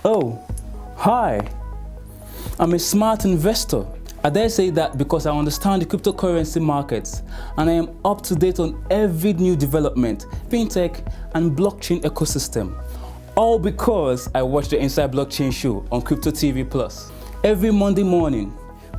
Oh, hi. I'm a smart investor. I dare say that because I understand the cryptocurrency markets and I am up to date on every new development, fintech and blockchain ecosystem. All because I watch the Inside Blockchain show on Crypto TV Plus. Every Monday morning,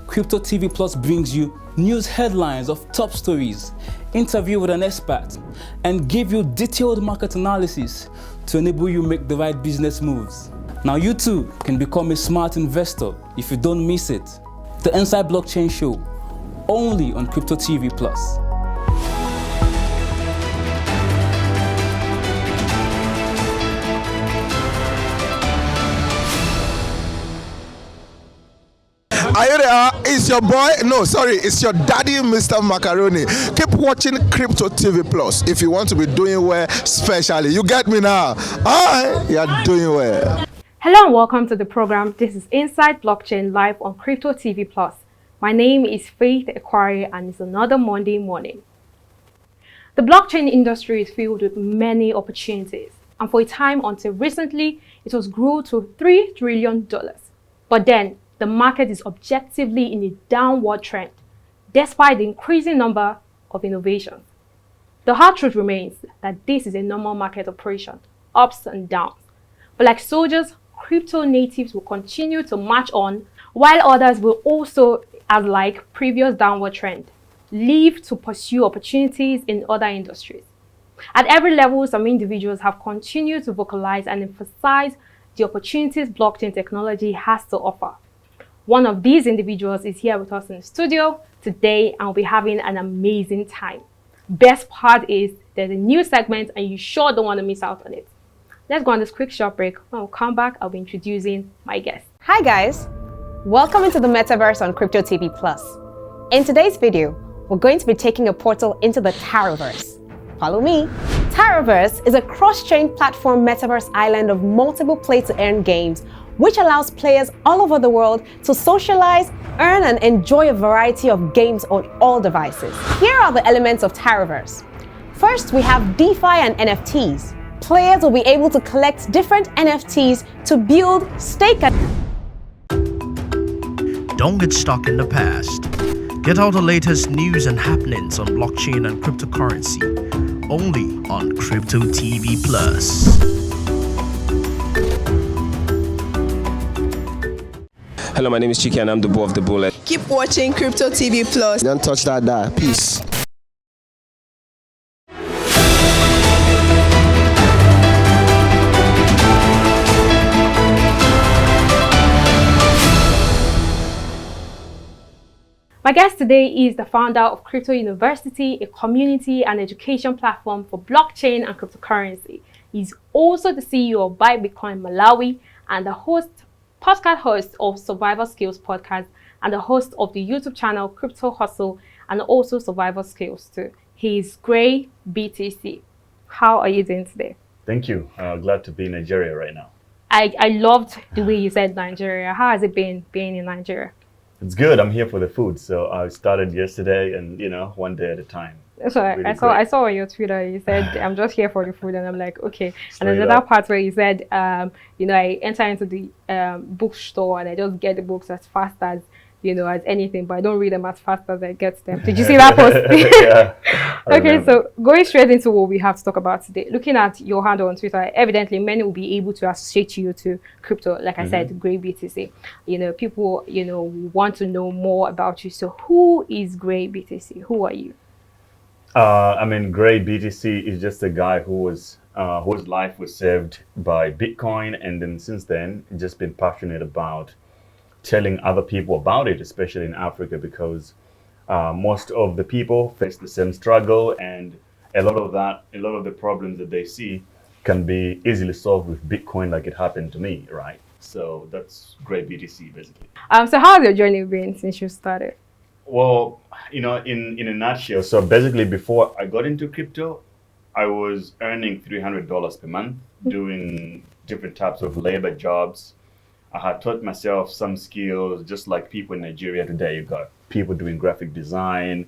Crypto TV Plus brings you news headlines of top stories, interview with an expert, and give you detailed market analysis to enable you make the right business moves. Now you too can become a smart investor if you don't miss it. The Inside Blockchain Show, only on Crypto TV Plus. Are you there? It's your boy. No, sorry, it's your daddy, Mr. Macaroni. Keep watching Crypto TV Plus if you want to be doing well, especially. You get me now? Alright, you're doing well. Hello and welcome to the program. This is Inside Blockchain live on Crypto TV Plus. My name is Faith Ekwari and it's another Monday morning. The blockchain industry is filled with many opportunities, and for a time until recently, it was grew to $3 trillion. But then, the market is objectively in a downward trend, despite the increasing number of innovations. The hard truth remains that this is a normal market operation, ups and downs. But like soldiers, crypto natives will continue to march on, while others will also, as like previous downward trend, leave to pursue opportunities in other industries. At every level, some individuals have continued to vocalize and emphasize the opportunities blockchain technology has to offer. One of these individuals is here with us in the studio today and we'll be having an amazing time. Best part is there's a new segment and you sure don't want to miss out on it. Let's go on this quick short break. When we come back, I'll be introducing my guest. Hi guys, welcome into the metaverse on Crypto TV Plus. In today's video, we're going to be taking a portal into the Terraverse. Follow me. Terraverse is a cross-chain platform metaverse island of multiple play-to-earn games which allows players all over the world to socialize, earn and enjoy a variety of games on all devices. Here are the elements of Terraverse. First, we have DeFi and NFTs. Players will be able to collect different NFTs to build, stake and... Don't get stuck in the past. Get all the latest news and happenings on blockchain and cryptocurrency, only on Crypto TV Plus. Hello, my name is Chiki and I'm the Bull of the Bullet. Keep watching Crypto TV Plus. Don't touch that. Peace. My guest today is the founder of Crypto University, a community and education platform for blockchain and cryptocurrency. He's also the CEO of Buy Bitcoin Malawi and the podcast host of Survival Skills podcast and the host of the YouTube channel Crypto Hustle and also Survival Skills too. He's Gray BTC. How are you doing today? Thank you. Glad to be in Nigeria right now. I loved the way you said Nigeria. How has it been being in Nigeria? It's good. I'm here for the food. So I started yesterday and, one day at a time. So really I saw on your Twitter, you said, I'm just here for the food. And I'm like, okay. And there's another part where you said, I enter into the bookstore and I just get the books as fast as, as anything, but I don't read them as fast as I get them. Did you see that post? Yeah. Okay, so going straight into what we have to talk about today. Looking at your handle on Twitter, evidently many will be able to associate you to crypto. Like I said, Gray BTC. People, want to know more about you. So who is Gray BTC? Who are you? Gray BTC is just a guy who was whose life was saved by Bitcoin, and then since then just been passionate about telling other people about it, especially in Africa, because most of the people face the same struggle, and a lot of the problems that they see can be easily solved with Bitcoin, like it happened to me, right? So that's Gray BTC basically. So how has your journey been since you started? Well, in a nutshell, so basically before I got into crypto, I was earning $300 per month doing different types of labor jobs. I had taught myself some skills, just like people in Nigeria today. You got people doing graphic design,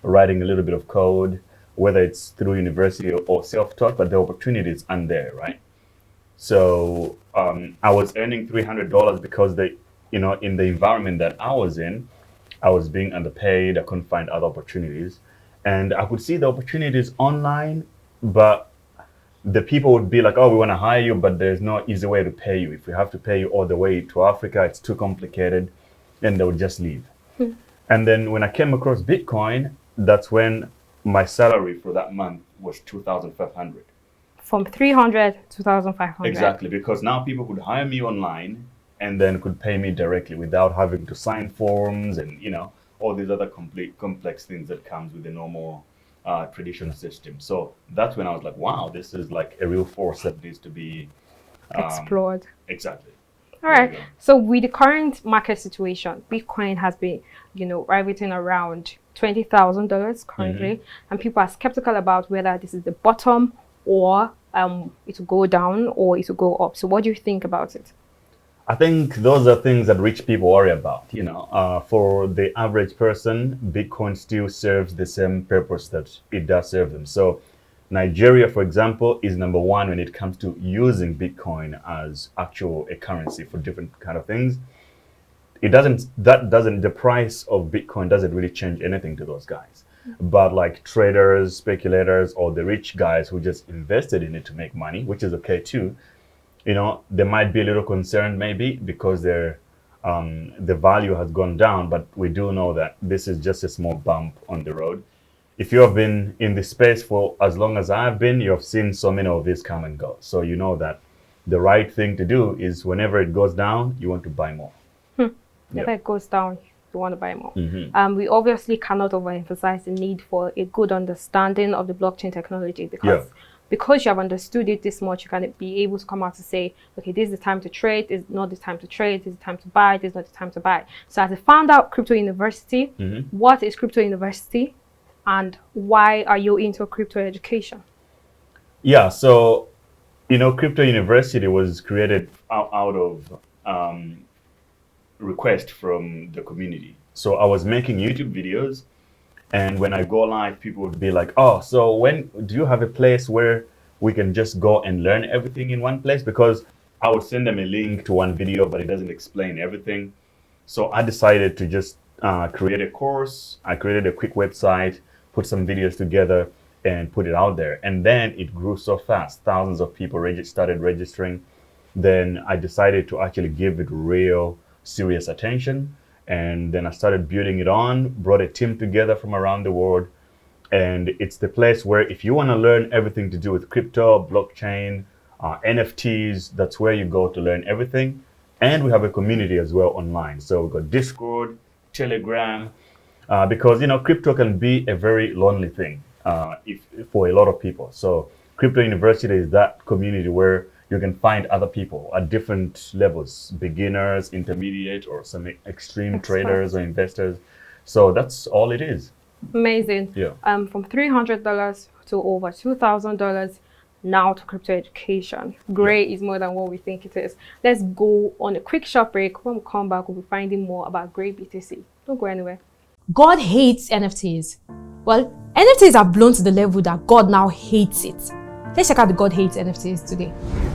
writing a little bit of code, whether it's through university or self-taught, but the opportunities aren't there, right? So I was earning $300 because in the environment that I was in, I was being underpaid. I couldn't find other opportunities, and I could see the opportunities online, but the people would be like, "Oh, we want to hire you, but there's no easy way to pay you. If we have to pay you all the way to Africa, it's too complicated," and they would just leave. And then when I came across Bitcoin, that's when my salary for that month was 2,500. From 300 to 2,500. Exactly, because now people could hire me online and then could pay me directly without having to sign forms and all these other complex things that comes with the normal traditional system. So that's when I was like, wow, this is like a real force that needs to be explored. Exactly. All right. So with the current market situation, Bitcoin has been, rioting around $20,000 currently, and people are skeptical about whether this is the bottom or it will go down or it will go up. So what do you think about it? I think those are things that rich people worry about. For the average person, Bitcoin still serves the same purpose that it does serve them. So Nigeria, for example, is number one when it comes to using Bitcoin as a currency for different kind of things. The price of Bitcoin doesn't really change anything to those guys. But like traders, speculators, or the rich guys who just invested in it to make money, which is okay too, they might be a little concerned maybe because the value has gone down, but we do know that this is just a small bump on the road. If you have been in this space for as long as I've been, you have seen so many of these come and go. So you know that the right thing to do is whenever it goes down, you want to buy more. Whenever it goes down, you want to buy more. We obviously cannot overemphasize the need for a good understanding of the blockchain technology because you have understood it this much, you can be able to come out to say, okay, this is the time to trade, this is not the time to trade, this is the time to buy, this is not the time to buy. So as a founder of Crypto University, what is Crypto University and why are you into crypto education? Yeah, so, Crypto University was created out of request from the community. So I was making YouTube videos, and when I go live, people would be like, "Oh, so when do you have a place where we can just go and learn everything in one place?" Because I would send them a link to one video, but it doesn't explain everything. So I decided to just create a course. I created a quick website, put some videos together, and put it out there. And then it grew so fast. Thousands of people started registering. Then I decided to actually give it real serious attention. And then I started building it on, brought a team together from around the world. And it's the place where if you want to learn everything to do with crypto, blockchain, NFTs, that's where you go to learn everything. And we have a community as well online. So we've got Discord, Telegram, because, crypto can be a very lonely thing for a lot of people. So Crypto University is that community where you can find other people at different levels, beginners, intermediate, or some extreme traders or investors. So that's all it is. Amazing. Yeah. From $300 to over $2,000 now to crypto education. Great is more than what we think it is. Let's go on a quick short break. When we come back, we'll be finding more about Great BTC. Don't go anywhere. God hates NFTs. Well, NFTs have blown to the level that God now hates it. Let's check out the God Hates NFTs today.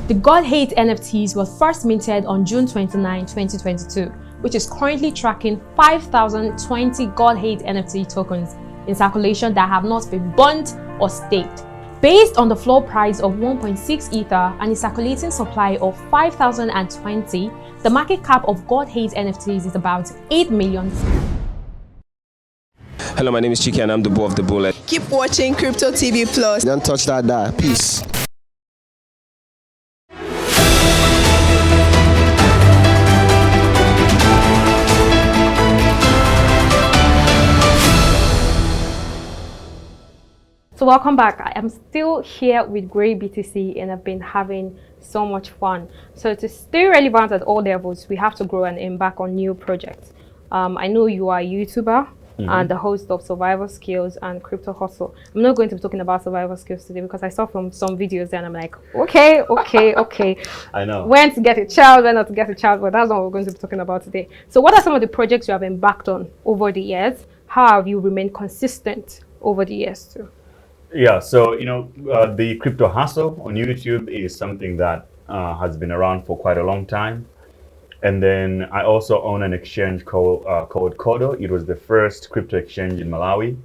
The God Hates NFTs was first minted on June 29, 2022, which is currently tracking 5,020 God Hates NFT tokens in circulation that have not been burnt or staked. Based on the floor price of 1.6 Ether and a circulating supply of 5,020, the market cap of God Hates NFTs is about 8 million. Hello, my name is Chiki and I'm the boy of the Bullet. Keep watching Crypto TV Plus. Don't touch that. Peace. So welcome back. I am still here with Great BTC and I've been having so much fun. So to stay relevant at all levels, we have to grow and embark on new projects. I know you are a YouTuber and the host of Survival Skills and Crypto Hustle. I'm not going to be talking about survival skills today because I saw from some videos and I'm like, okay. I know. When to get a child, when not to get a child, but that's not what we're going to be talking about today. So what are some of the projects you have embarked on over the years? How have you remained consistent over the years too? Yeah, so the Crypto Hustle on YouTube is something that has been around for quite a long time. And then I also own an exchange called Kodo. It was the first crypto exchange in Malawi.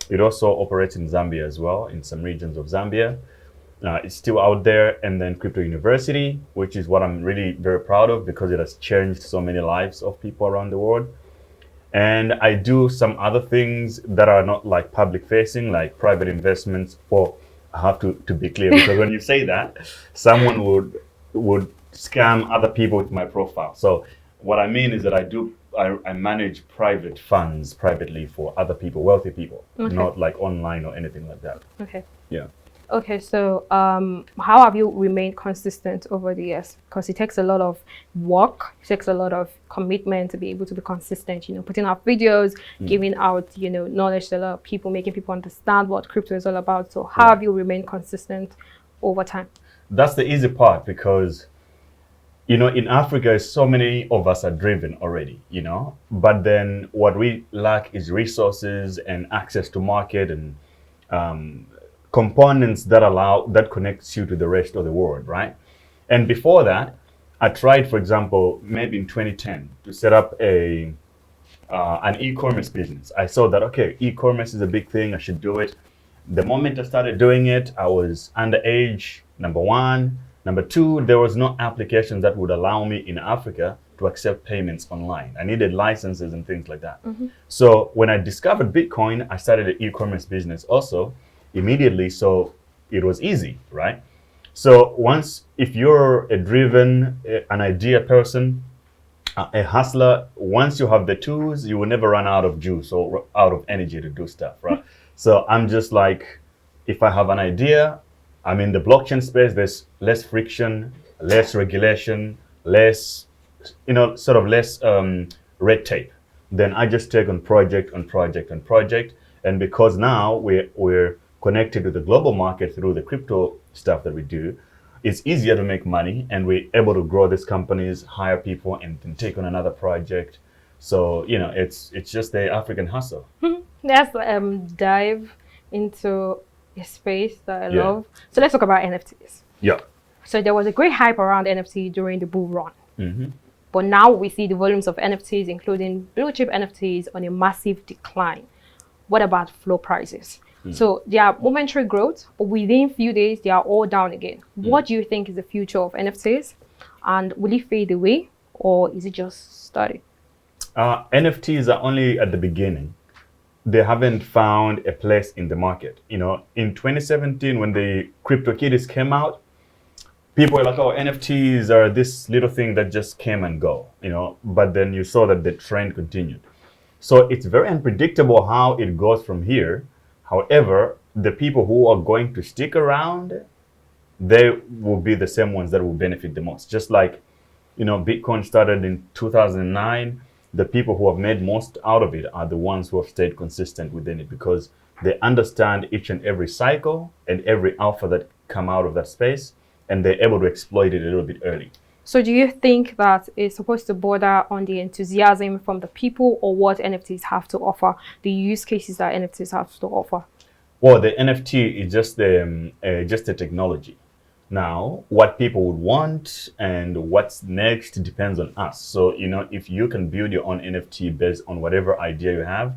It also operates in Zambia as well, in some regions of Zambia. It's still out there. And then Crypto University, which is what I'm really very proud of because it has changed so many lives of people around the world. And I do some other things that are not like public facing, like private investments. Well, I have to be clear because when you say that, someone would scam other people with my profile. So what I mean is that I manage private funds privately for other people, wealthy people, not like online or anything like that. Okay. Yeah. Okay, so how have you remained consistent over the years? Because it takes a lot of work, it takes a lot of commitment to be able to be consistent, you know, putting out videos, giving out, you know, knowledge to a lot of people, making people understand what crypto is all about. So how have you remained consistent over time? That's the easy part because, you know, in Africa, so many of us are driven already, you know, but then what we lack is resources and access to market and components that connects you to the rest of the world, right? And before that, I tried, for example, maybe in 2010 to set up an e-commerce business. I saw that, okay, e-commerce is a big thing, I should do it. The moment I started doing it, I was underage, number one. Number two, there was no application that would allow me in Africa to accept payments online. I needed licenses and things like that. So when I discovered Bitcoin, I started an e-commerce business also immediately. So it was easy, right? So if you're a driven, an idea person, a hustler, once you have the tools, you will never run out of juice or out of energy to do stuff, right? So I'm just like, if I have an idea, I'm in the blockchain space, there's less friction, less regulation, less, you know, sort of less red tape. Then I just take on project on project on project. And because now we're connected to the global market through the crypto stuff that we do, it's easier to make money and we're able to grow these companies, hire people, and then take on another project. So, you know, it's just the African hustle. Let's dive into a space that I love. So let's talk about NFTs. Yeah. So there was a great hype around NFT during the bull run. But now we see the volumes of NFTs, including blue chip NFTs, on a massive decline. What about flow prices? So they are momentary growth, but within a few days, they are all down again. What do you think is the future of NFTs? And will it fade away or is it just starting? NFTs are only at the beginning. They haven't found a place in the market. You know, in 2017, when the CryptoKitties came out, people were like, oh, NFTs are this little thing that just came and go, you know, but then you saw that the trend continued. So it's very unpredictable how it goes from here. However, the people who are going to stick around, they will be the same ones that will benefit the most. Just like, you know, Bitcoin started in 2009. The people who have made most out of it are the ones who have stayed consistent within it because they understand each and every cycle and every alpha that come out of that space, and they're able to exploit it a little bit early. So do you think that it's supposed to border on the enthusiasm from the people or what NFTs have to offer, the use cases that NFTs have to offer? Well, the NFT is just a technology. Now, what people would want and what's next depends on us. So, you know, if you can build your own NFT based on whatever idea you have,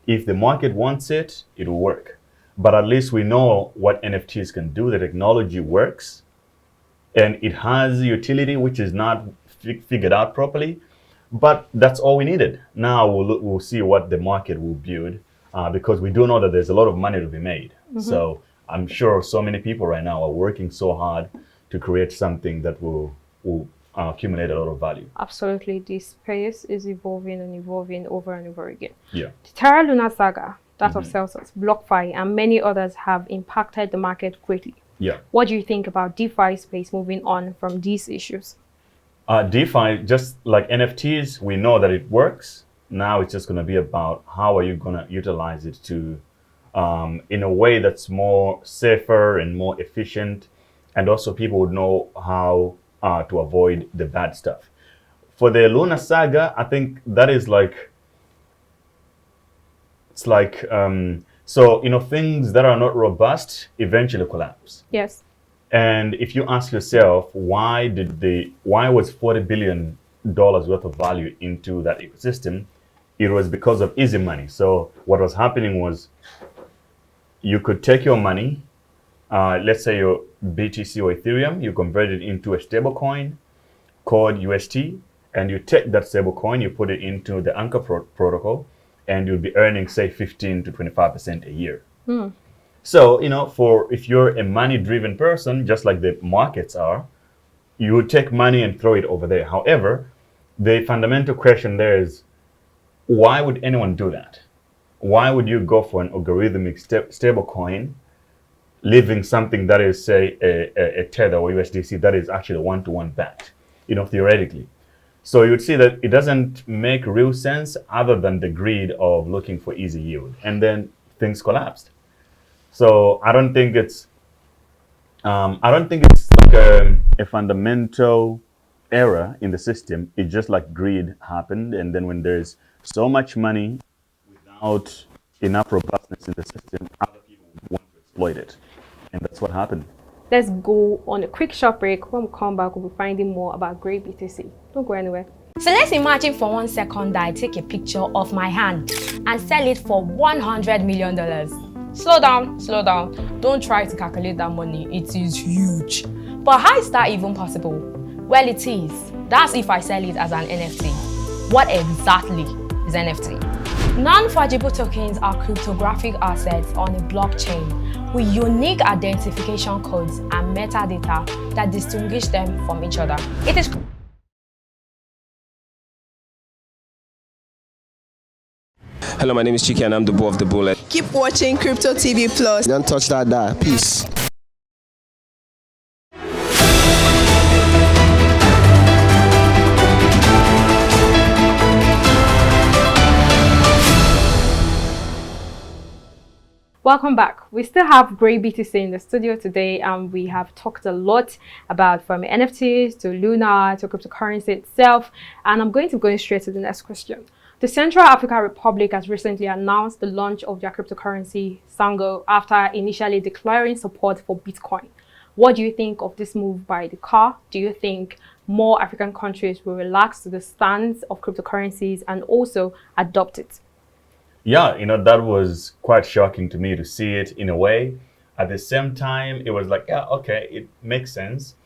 if the market wants it, it will work. But at least we know what NFTs can do. The technology works and it has utility, which is not figured out properly. But that's all we needed. Now we'll see what the market will build because we do know that there's a lot of money to be made. So I'm sure so many people right now are working so hard to create something that will accumulate a lot of value. Absolutely. This space is evolving and evolving over and over again. Yeah. The Terra Luna saga, that of Celsius, BlockFi, and many others have impacted the market greatly. Yeah. What do you think about DeFi space moving on from these issues? DeFi, just like NFTs, we know that it works. Now it's just going to be about how are you going to utilize it to, in a way that's more safer and more efficient. And also people would know how to avoid the bad stuff. For the Luna saga, I think that is like, it's like, so, you know, things that are not robust eventually collapse. Yes. And if you ask yourself, why was $40 billion worth of value into that ecosystem? It was because of easy money. So what was happening was you could take your money, let's say your BTC or Ethereum, you convert it into a stable coin called UST, and you take that stable coin, you put it into the Anchor protocol, and you'll be earning, say, 15 to 25% a year. So, if you're a money-driven person, just like the markets are, you would take money and throw it over there. However, the fundamental question there is, why would anyone do that? Why would you go for an algorithmic stable coin, leaving something that is, say, a Tether or USDC that is actually one-to-one backed, theoretically? So you would see that it doesn't make real sense other than the greed of looking for easy yield. And then things collapsed. So I don't think it's like a fundamental error in the system. It's just like greed happened, and then when there's so much money without enough robustness in the system, other people want to exploit it, and that's what happened. Let's go on a quick short break. When we come back, we'll be finding more about Grey BTC. Don't go anywhere. So let's imagine for 1 second that I take a picture of my hand and sell it for $100 million. Slow down. Don't try to calculate that money. It is huge. But how is that even possible? Well, it is. That's if I sell it as an NFT. What exactly is NFT? Non-fungible tokens are cryptographic assets on a blockchain with unique identification codes and metadata that distinguish them from each other. It is Hello, my name is Chiki and I'm the boy of the Bullet. Keep watching Crypto TV Plus. Don't touch that. Peace. Welcome back. We still have Grey BTC in the studio today, and we have talked a lot about from NFTs to Luna to cryptocurrency itself. And I'm going to go straight to the next question. The Central African Republic has recently announced the launch of their cryptocurrency, Sango, after initially declaring support for Bitcoin. What do you think of this move by the CAR? Do you think more African countries will relax to the stance of cryptocurrencies and also adopt it? Yeah, that was quite shocking to me to see it in a way. At the same time, it was like, yeah, okay, it makes sense.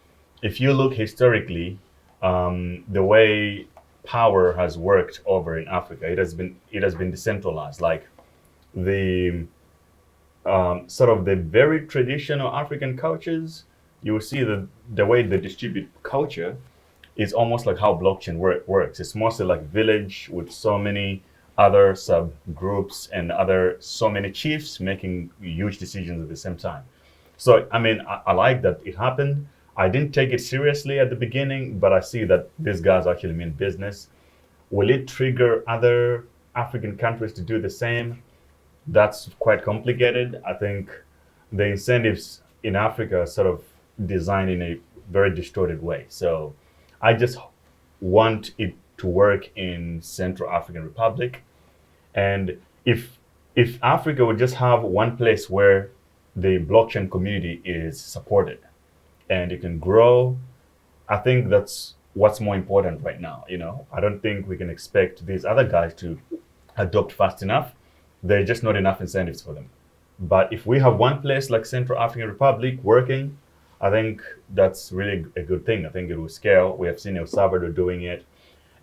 If you look historically, the way power has worked over in Africa, it has been decentralized. Like the sort of the very traditional African cultures, you will see that the way they distribute culture is almost like how blockchain works. It's mostly like village with so many other subgroups and so many chiefs making huge decisions at the same time. So, I like that it happened. I didn't take it seriously at the beginning, but I see that these guys actually mean business. Will it trigger other African countries to do the same? That's quite complicated. I think the incentives in Africa are sort of designed in a very distorted way. So I just want it to work in Central African Republic. And if Africa would just have one place where the blockchain community is supported and it can grow, I think that's what's more important right now. I don't think we can expect these other guys to adopt fast enough. There are just not enough incentives for them. But if we have one place like Central African Republic working, I think that's really a good thing. I think it will scale. We have seen El Salvador doing it.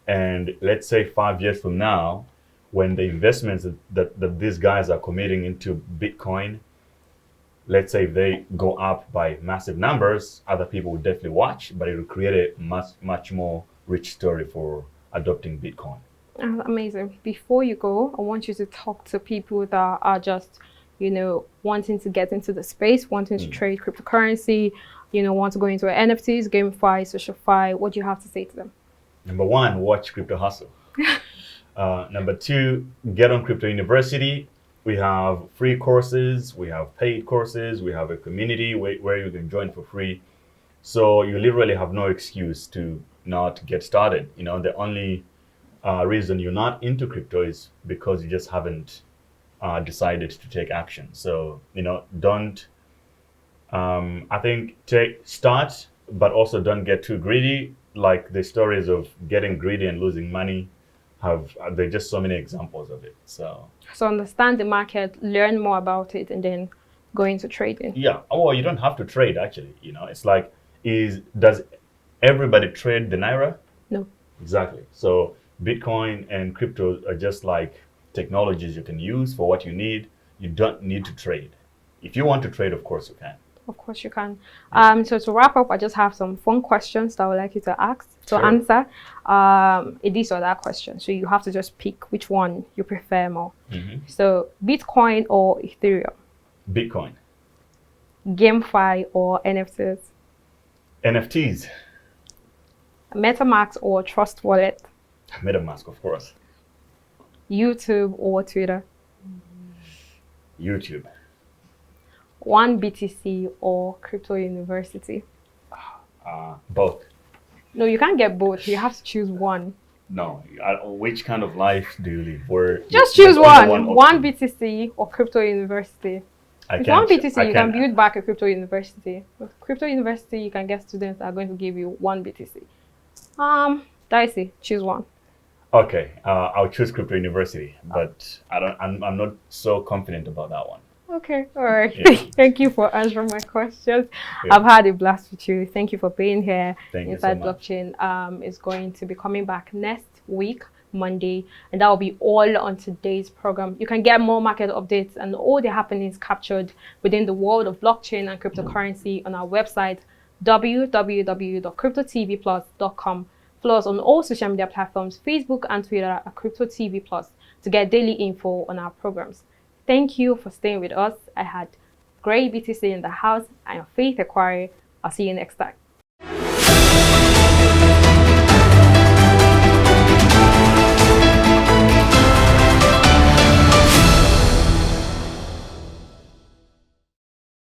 And let's say 5 years from now, when the investments that these guys are committing into Bitcoin, let's say if they go up by massive numbers, other people will definitely watch, but it will create a much more rich story for adopting Bitcoin. Amazing. Before you go, I want you to talk to people that are just, wanting to get into the space, wanting to trade cryptocurrency, want to go into NFTs, GameFi, SocialFi. What do you have to say to them? Number one, watch Crypto Hustle. Number two, get on Crypto University. We have free courses, we have paid courses, we have a community where you can join for free. So you literally have no excuse to not get started. The only reason you're not into crypto is because you just haven't decided to take action. So, don't I think start, but also don't get too greedy. Like the stories of getting greedy and losing money, there are just so many examples of it. So understand the market, learn more about it, and then go into trading. yeah, well, you don't have to trade actually. It's like, does everybody trade the naira? No. Exactly. So Bitcoin and crypto are just like technologies you can use for what you need. You don't need to trade. If you want to trade, of course you can. Of course you can. So to wrap up, I just have some fun questions that I would like you to answer. This or that question. So you have to just pick which one you prefer more. So Bitcoin or Ethereum? Bitcoin. GameFi or NFTs? NFTs. MetaMask or Trust Wallet? MetaMask, of course. YouTube or Twitter? YouTube. One BTC or Crypto University? Both. No, you can't get both. You have to choose one. No. Which kind of life do you live? Just choose one. One BTC or Crypto University. With one BTC, you can build back a Crypto University. With Crypto University, you can get students that are going to give you one BTC. Dicey, choose one. Okay, I'll choose Crypto University, but I'm not so confident about that one. Okay, all right. Yeah. Thank you for answering my questions. Yeah. I've had a blast with you. Thank you for being here. Thank you Inside so much. Blockchain is going to be coming back next week, Monday, and that will be all on today's program. You can get more market updates and all the happenings captured within the world of blockchain and cryptocurrency on our website, www.cryptotvplus.com. Follow us on all social media platforms, Facebook and Twitter at Crypto TV Plus, to get daily info on our programs. Thank you for staying with us. I had Gray BTC in the house. I am Faith Equari. I'll see you next time.